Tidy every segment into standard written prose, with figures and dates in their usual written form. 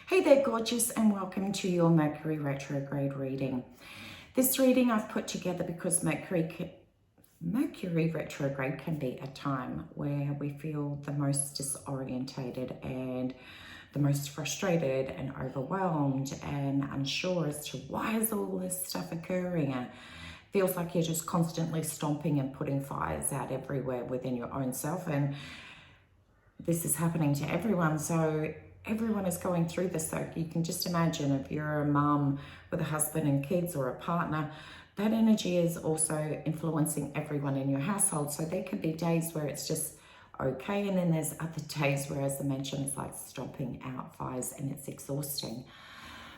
Hey there, gorgeous, and welcome to your Mercury Retrograde reading. This reading I've put together because Mercury Retrograde can be a time where we feel the most disorientated and the most frustrated and overwhelmed and unsure as to why is all this stuff occurring. And feels like you're just constantly stomping and putting fires out everywhere within your own self. And this is happening to everyone. So everyone is going through this. So you can just imagine if you're a mum with a husband and kids or a partner, that energy is also influencing everyone in your household. So there can be days where it's just okay. And then there's other days where, as I mentioned, it's like stomping out fires and it's exhausting.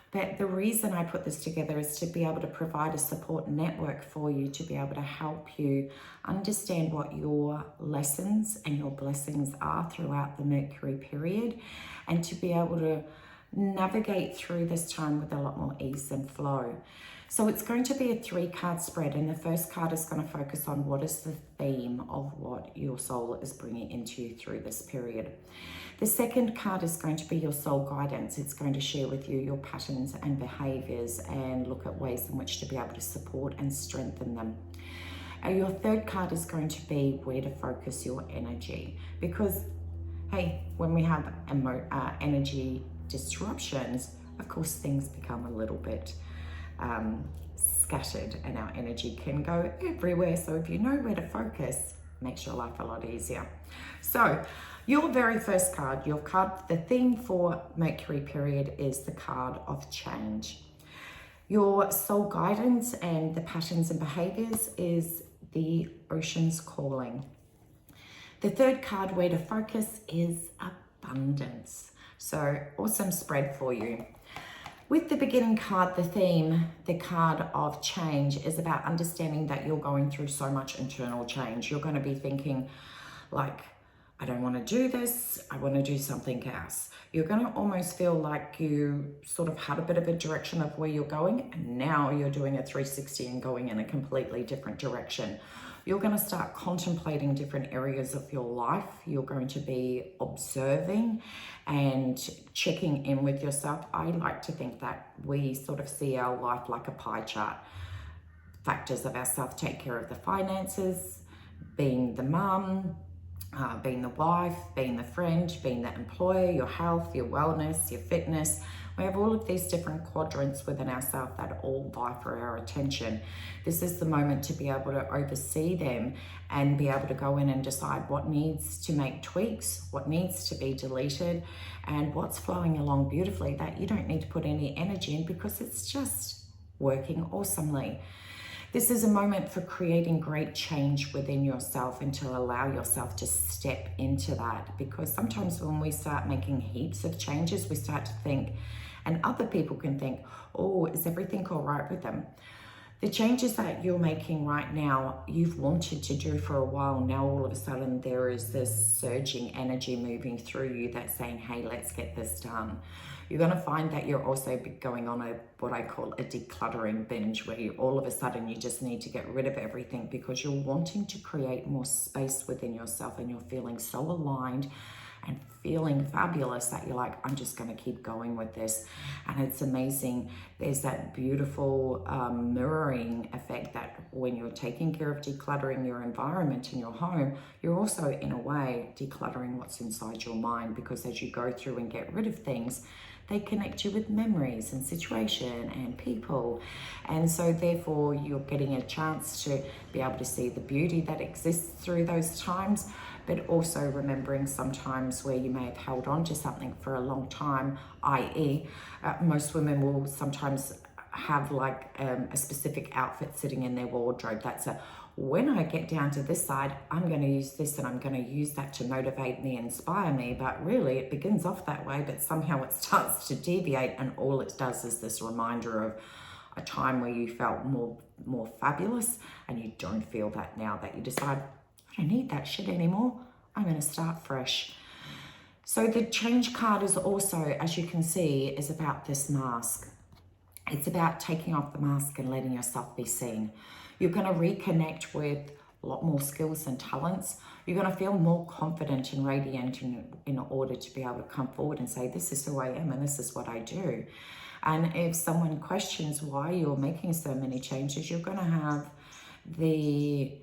But the reason I put this together is to be able to provide a support network for you, to be able to help you understand what your lessons and your blessings are throughout the Mercury period, and to be able to navigate through this time with a lot more ease and flow. So it's going to be a 3-card spread, and the first card is going to focus on what is the theme of what your soul is bringing into you through this period. The second card is going to be your soul guidance. It's going to share with you your patterns and behaviors and look at ways in which to be able to support and strengthen them. Your third card is going to be where to focus your energy, because hey, when we have energy disruptions, of course things become a little bit scattered and our energy can go everywhere. So if you know where to focus, makes your life a lot easier. So your very first card, the theme for Mercury period is the card of change. Your soul guidance and the patterns and behaviors is the ocean's calling. The third card, where to focus, is abundance. So awesome spread for you. With the beginning card, the theme, the card of change, is about understanding that you're going through so much internal change. You're going to be thinking like, I don't want to do this, I want to do something else. You're going to almost feel like you sort of had a bit of a direction of where you're going, and now you're doing a 360 and going in a completely different direction. You're going to start contemplating different areas of your life. You're going to be observing and checking in with yourself. I like to think that we sort of see our life like a pie chart. Factors of ourselves: take care of the finances, being the mum, being the wife, being the friend, being the employer, your health, your wellness, your fitness. We have all of these different quadrants within ourselves that all vie for our attention. This is the moment to be able to oversee them and be able to go in and decide what needs to make tweaks, what needs to be deleted, and what's flowing along beautifully that you don't need to put any energy in because it's just working awesomely. This is a moment for creating great change within yourself and to allow yourself to step into that, because sometimes when we start making heaps of changes, we start to think, and other people can think, oh, is everything all right with them? The changes that you're making right now, you've wanted to do for a while. Now all of a sudden there is this surging energy moving through you that's saying, hey, let's get this done. You're going to find that you're also going on what I call a decluttering binge, where all of a sudden you just need to get rid of everything because you're wanting to create more space within yourself, and you're feeling so aligned and feeling fabulous that you're like, I'm just going to keep going with this. And it's amazing. There's that beautiful mirroring effect that when you're taking care of decluttering your environment in your home, you're also in a way decluttering what's inside your mind, because as you go through and get rid of things, they connect you with memories and situation and people. And so therefore you're getting a chance to be able to see the beauty that exists through those times, but also remembering sometimes where you may have held on to something for a long time, i.e. Most women will sometimes have like a specific outfit sitting in their wardrobe that's when I get down to this side, I'm going to use this and I'm going to use that to motivate me, inspire me. But really it begins off that way, but somehow it starts to deviate, and all it does is this reminder of a time where you felt more fabulous, and you don't feel that now, that you decide, I don't need that shit anymore. I'm going to start fresh. So the change card is also, as you can see, is about this mask. It's about taking off the mask and letting yourself be seen. You're going to reconnect with a lot more skills and talents. You're going to feel more confident and radiant in order to be able to come forward and say, this is who I am and this is what I do. And if someone questions why you're making so many changes, you're going to have the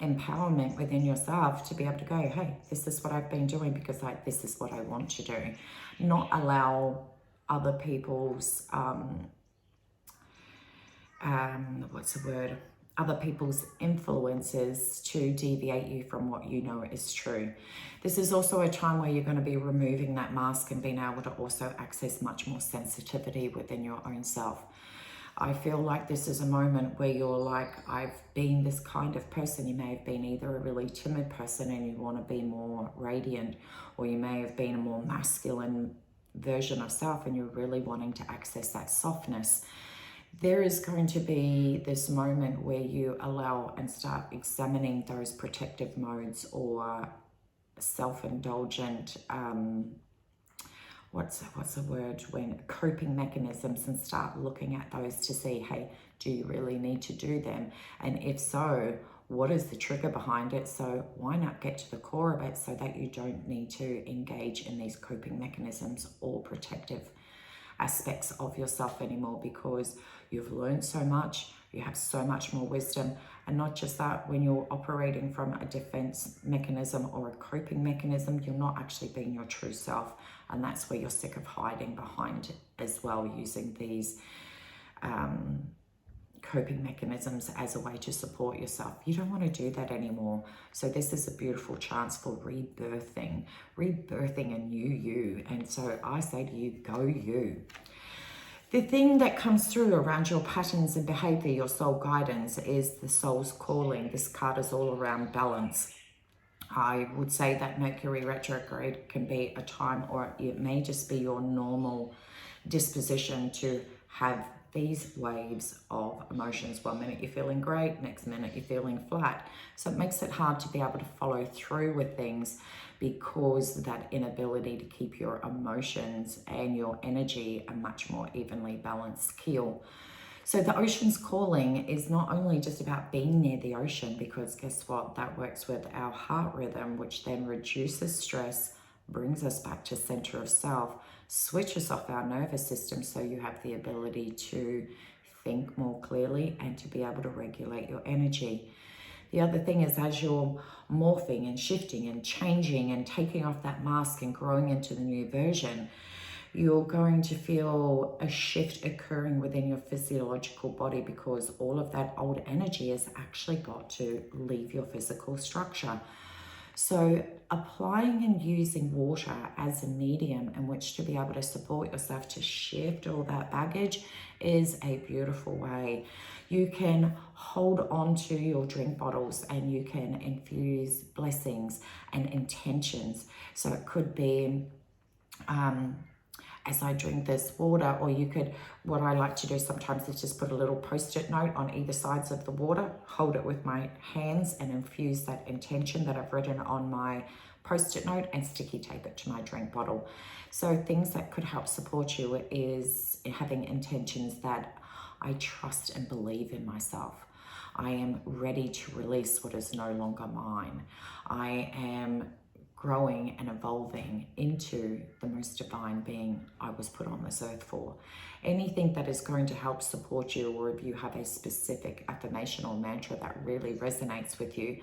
empowerment within yourself to be able to go, hey, this is what I've been doing because this is what I want to do. Not allow other people's other people's influences to deviate you from what you know is true. This is also a time where you're going to be removing that mask and being able to also access much more sensitivity within your own self. I feel like this is a moment where you're like, I've been this kind of person. You may have been either a really timid person and you want to be more radiant, or you may have been a more masculine version of self and you're really wanting to access that softness. There is going to be this moment where you allow and start examining those protective modes or self-indulgent, what's the word, when coping mechanisms, and start looking at those to see, hey, do you really need to do them? And if so, what is the trigger behind it? So why not get to the core of it so that you don't need to engage in these coping mechanisms or protective aspects of yourself anymore, because you've learned so much, you have so much more wisdom. And not just that, when you're operating from a defense mechanism or a coping mechanism, you're not actually being your true self. And that's where you're sick of hiding behind as well, using these coping mechanisms as a way to support yourself. You don't want to do that anymore. So this is a beautiful chance for rebirthing a new you. And so I say to you, go you. The thing that comes through around your patterns and behavior, your soul guidance, is the soul's calling. This card is all around balance. I would say that Mercury Retrograde can be a time, or it may just be your normal disposition to have these waves of emotions. One minute you're feeling great, next minute you're feeling flat. So it makes it hard to be able to follow through with things, because that inability to keep your emotions and your energy a much more evenly balanced keel. So the ocean's calling is not only just about being near the ocean, because guess what? That works with our heart rhythm, which then reduces stress, brings us back to center of self, switches off our nervous system so you have the ability to think more clearly and to be able to regulate your energy. The other thing is, as you're morphing and shifting and changing and taking off that mask and growing into the new version, you're going to feel a shift occurring within your physiological body, because all of that old energy has actually got to leave your physical structure. So applying and using water as a medium in which to be able to support yourself to shift all that baggage is a beautiful way. You can hold on to your drink bottles and you can infuse blessings and intentions. So it could be, as I drink this water, or you could, what I like to do sometimes is just put a little post-it note on either sides of the water, hold it with my hands and infuse that intention that I've written on my post-it note and sticky tape it to my drink bottle. So things that could help support you is having intentions that I trust and believe in myself. I am ready to release what is no longer mine. I am growing and evolving into the most divine being I was put on this earth for. Anything that is going to help support you, or if you have a specific affirmation or mantra that really resonates with you,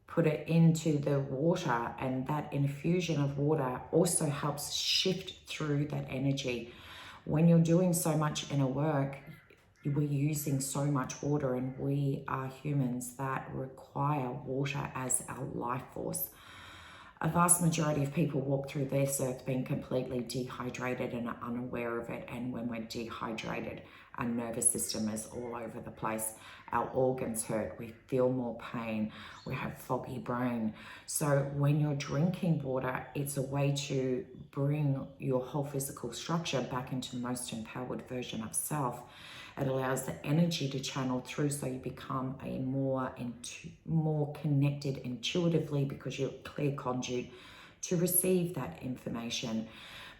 put it into the water, and that infusion of water also helps shift through that energy. When you're doing so much inner work, we're using so much water, and we are humans that require water as our life force. A vast majority of people walk through this earth being completely dehydrated and are unaware of it. And when we're dehydrated, our nervous system is all over the place. Our organs hurt, we feel more pain, we have foggy brain. So when you're drinking water, it's a way to bring your whole physical structure back into the most empowered version of self. It allows the energy to channel through, so you become a more connected intuitively, because you're a clear conduit to receive that information.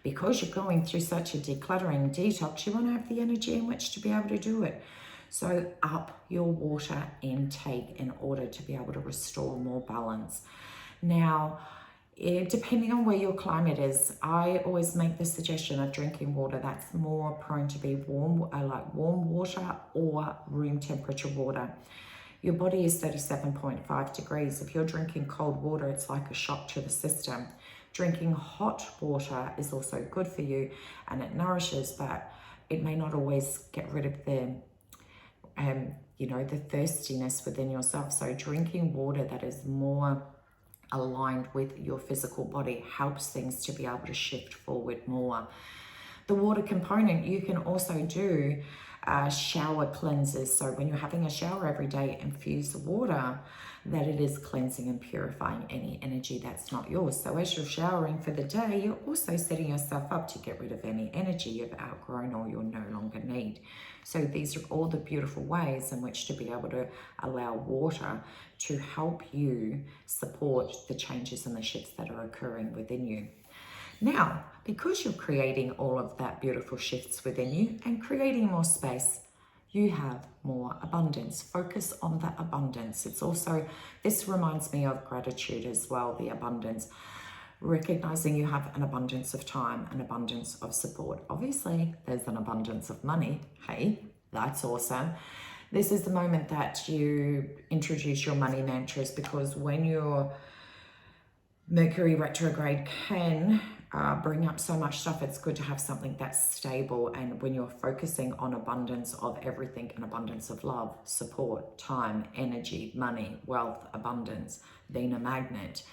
Because you're going through such a decluttering detox, you want to have the energy in which to be able to do it. So up your water intake in order to be able to restore more balance. Now, depending on where your climate is, I always make the suggestion of drinking water that's more prone to be warm, like warm water or room temperature water. Your body is 37.5 degrees. If you're drinking cold water, it's like a shock to the system. Drinking hot water is also good for you and it nourishes, but it may not always get rid of the the thirstiness within yourself. So drinking water that is more aligned with your physical body helps things to be able to shift forward more. The water component, you can also do shower cleanses. So when you're having a shower every day, infuse the water that it is cleansing and purifying any energy that's not yours. So as you're showering for the day, you're also setting yourself up to get rid of any energy you've outgrown or you no longer need. So these are all the beautiful ways in which to be able to allow water to help you support the changes and the shifts that are occurring within you. Now, because you're creating all of that beautiful shifts within you and creating more space, you have more abundance. Focus on that abundance. It's also, this reminds me of gratitude as well, the abundance. Recognizing you have an abundance of time, an abundance of support. Obviously, there's an abundance of money. Hey, that's awesome. This is the moment that you introduce your money mantras, because when your Mercury retrograde can bring up so much stuff, it's good to have something that's stable. And when you're focusing on abundance of everything, an abundance of love, support, time, energy, money, wealth, abundance, being a magnet,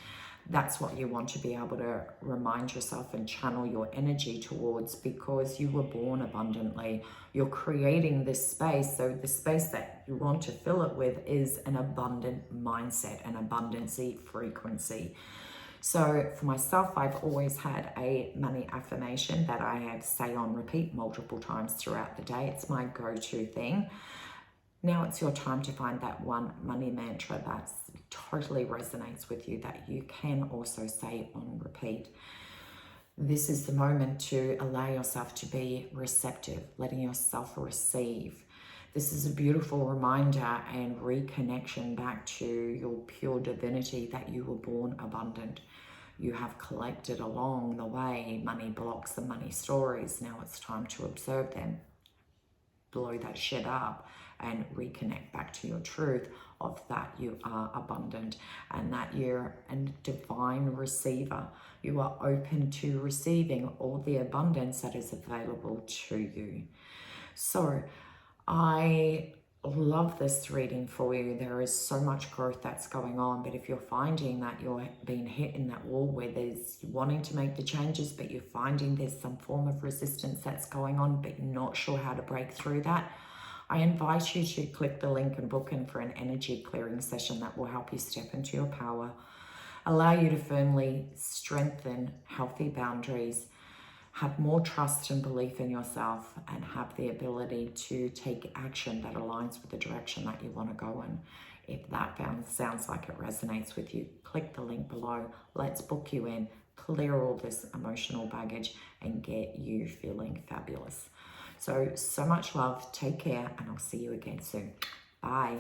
that's what you want to be able to remind yourself and channel your energy towards, because you were born abundantly. You're creating this space. So the space that you want to fill it with is an abundant mindset, an abundancy frequency. So for myself, I've always had a money affirmation that I have say on repeat multiple times throughout the day. It's my go-to thing. Now it's your time to find that one money mantra that totally resonates with you, that you can also say on repeat. This is the moment to allow yourself to be receptive, letting yourself receive. This is a beautiful reminder and reconnection back to your pure divinity, that you were born abundant. You have collected along the way money blocks and money stories. Now it's time to observe them, blow that shit up, and reconnect back to your truth of that you are abundant and that you're a divine receiver. You are open to receiving all the abundance that is available to you. So I love this reading for you. There is so much growth that's going on, but if you're finding that you're being hit in that wall where there's wanting to make the changes, but you're finding there's some form of resistance that's going on, but you're not sure how to break through that, I invite you to click the link and book in for an energy clearing session that will help you step into your power, allow you to firmly strengthen healthy boundaries, have more trust and belief in yourself, and have the ability to take action that aligns with the direction that you want to go in. If that sounds like it resonates with you, click the link below. Let's book you in, clear all this emotional baggage, and get you feeling fabulous. So much love, take care, and I'll see you again soon. Bye.